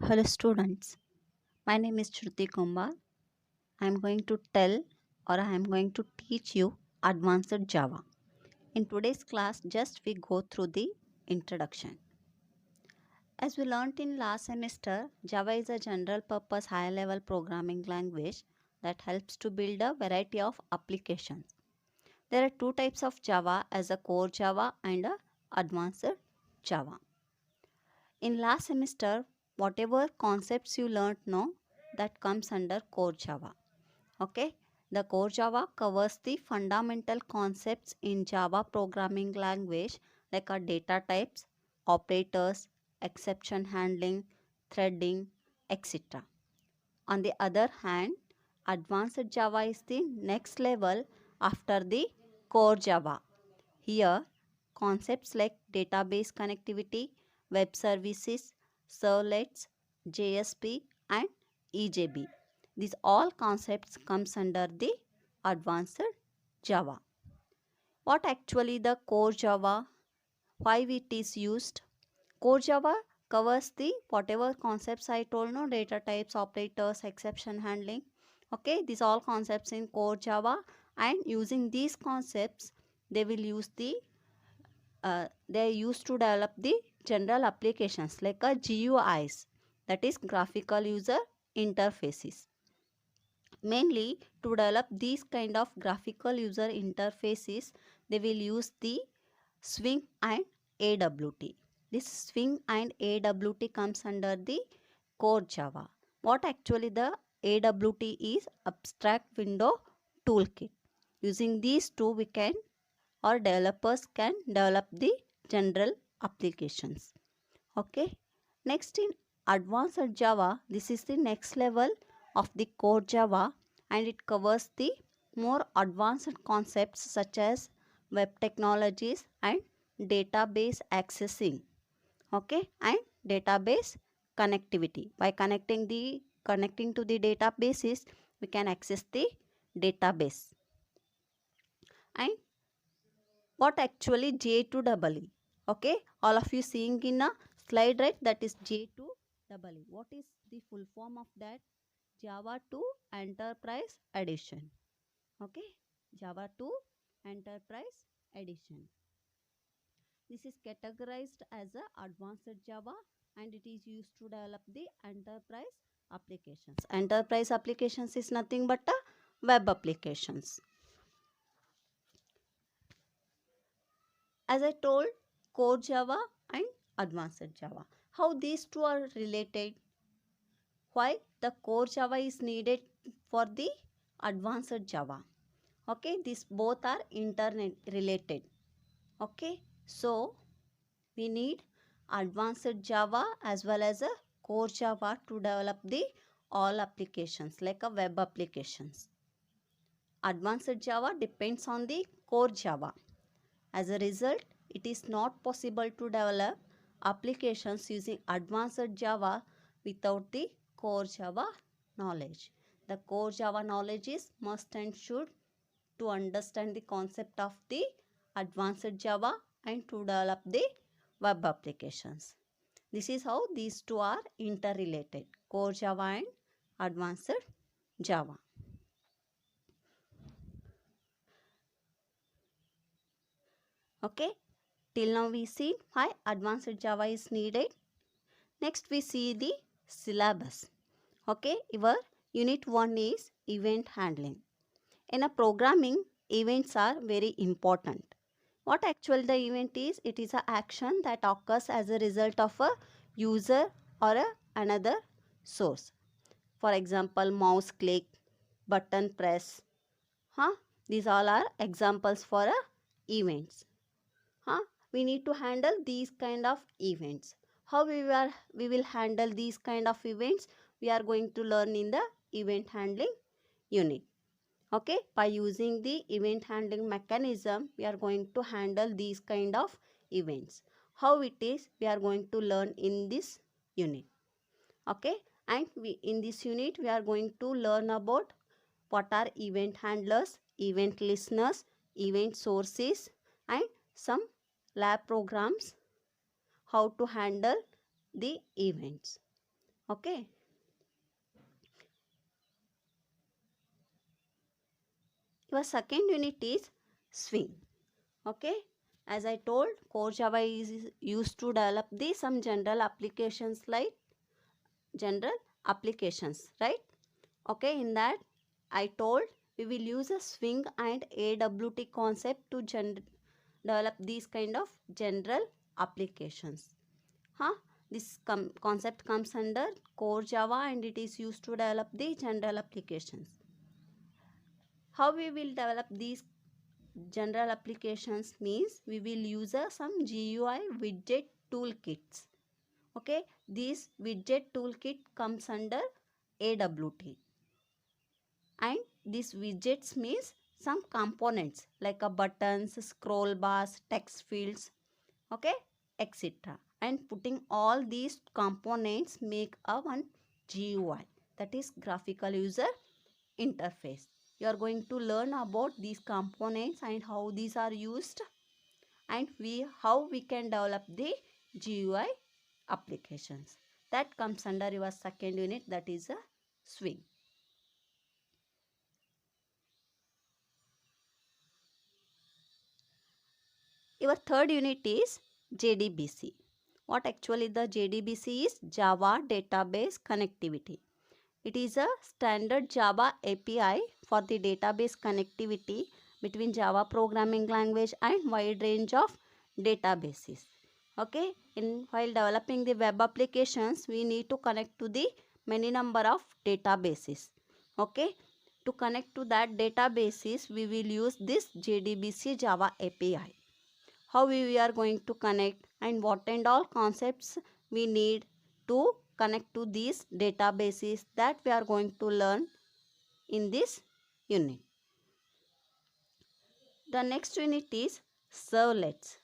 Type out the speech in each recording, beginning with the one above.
Hello students, my name is Shruti Kumar. I am going to tell or I am going to teach you Advanced Java. In today's class, just we go through the introduction. As we learnt in last semester, Java is a general purpose high level programming language that helps to build a variety of applications. There are two types of Java as a core Java and a advanced Java. In last semester, whatever concepts you learnt now, that comes under core Java. Okay, the core Java covers the fundamental concepts in Java programming language like our data types, operators, exception handling, threading, etc. On the other hand, advanced Java is the next level after the core Java. Here, concepts like database connectivity, web services, servlets, JSP and EJB. These all concepts comes under the advanced Java. What actually the core Java? Why it is used? Core Java covers the whatever concepts I told, no, data types, operators, exception handling. Okay, these all concepts in core Java, and using these concepts they will use they are used to develop the general applications like a GUIs, that is graphical user interfaces. Mainly to develop these kind of graphical user interfaces, they will use the Swing and AWT. This Swing and AWT comes under the core Java. What actually the AWT is? Abstract Window Toolkit. Using these two we can or developers can develop the general applications. Okay. Next, in advanced Java, this is the next level of the core Java, and it covers the more advanced concepts such as web technologies and database accessing. Okay, and database connectivity. By connecting to the databases, we can access the database. And what actually J2EE? Okay, all of you seeing in a slide, right? That is J2EE. What is the full form of that? Java 2 Enterprise Edition. Okay, Java 2 Enterprise Edition. This is categorized as a advanced Java, and it is used to develop the enterprise applications. Enterprise applications is nothing but a web applications. As I told, core Java and advanced Java. How these two are related? Why the core Java is needed for the advanced Java? Okay, these both are internet related. Okay, so we need advanced Java as well as a core Java to develop the all applications like a web applications. Advanced Java depends on the core Java. As a result, it is not possible to develop applications using advanced Java without the core Java knowledge. The core Java knowledge is must and should to understand the concept of the advanced Java and to develop the web applications. This is how these two are interrelated, core Java and advanced Java. Okay, till now we see why advanced Java is needed. Next we see the syllabus. Okay, your unit 1 is event handling. In a programming, events are very important. What actually the event is? It is an action that occurs as a result of a user or another source. For example, mouse click, button press. These all are examples for events. We need to handle these kind of events. How we will handle these kind of events? We are going to learn in the event handling unit. Okay, by using the event handling mechanism, we are going to handle these kind of events. How it is, we are going to learn in this unit. Okay, and in this unit we are going to learn about what are event handlers, event listeners, event sources, and some lab programs, how to handle the events. Okay. Your second unit is Swing. Okay. As I told, core Java is used to develop the some general applications like general applications, right? Okay, in that I told we will use a Swing and AWT concept to develop these kind of general applications. This concept comes under core Java and it is used to develop the general applications. How we will develop these general applications means we will use some GUI widget toolkits. Okay, this widget toolkit comes under AWT, and these widgets means some components like a buttons, scroll bars, text fields, okay, etc. And putting all these components make a one GUI, that is graphical user interface. You are going to learn about these components and how these are used, and how we can develop the GUI applications. That comes under your second unit, that is a Swing. Your third unit is JDBC. What actually the JDBC is? Java Database Connectivity. It is a standard Java API for the database connectivity between Java programming language and wide range of databases. Okay, while developing the web applications, we need to connect to the many number of databases. Okay, to connect to that databases, we will use this JDBC Java API. How we are going to connect and what and all concepts we need to connect to these databases, that we are going to learn in this unit. The next unit is servlets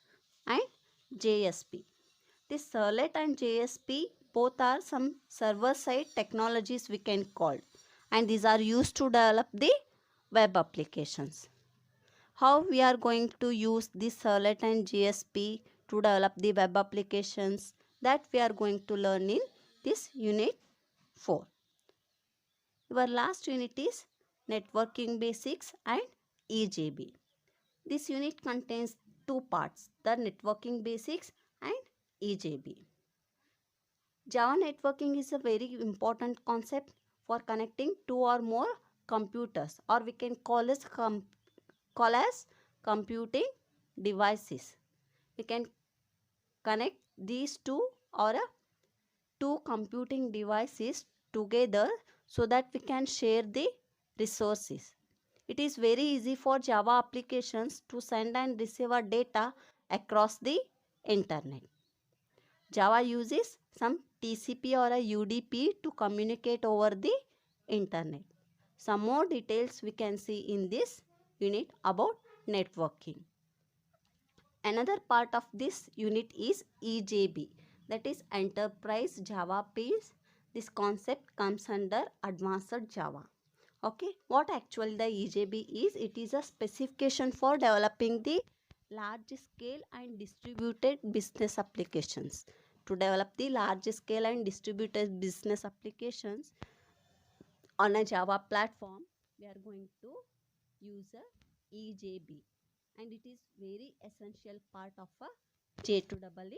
and JSP. This servlet and JSP both are some server side technologies we can call, and these are used to develop the web applications. How we are going to use this servlet and JSP to develop the web applications, that we are going to learn in this unit 4. Your last unit is networking basics and EJB. This unit contains two parts, the networking basics and EJB. Java networking is a very important concept for connecting two or more computers, or we can call as computing devices. We can connect these two or two computing devices together so that we can share the resources. It is very easy for Java applications to send and receive our data across the internet. Java uses some TCP or a UDP to communicate over the internet. Some more details we can see in this unit about networking. Another part of this unit is EJB, that is Enterprise Java Piece. This concept comes under Advanced Java. Okay, what actually the EJB is? It is a specification for developing the large scale and distributed business applications. To develop the large scale and distributed business applications on a Java platform, we are going to use a EJB, and it is very essential part of a J2EE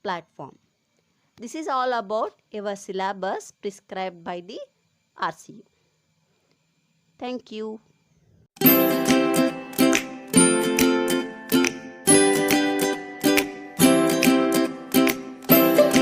platform. This is all about our syllabus prescribed by the RCU. Thank you.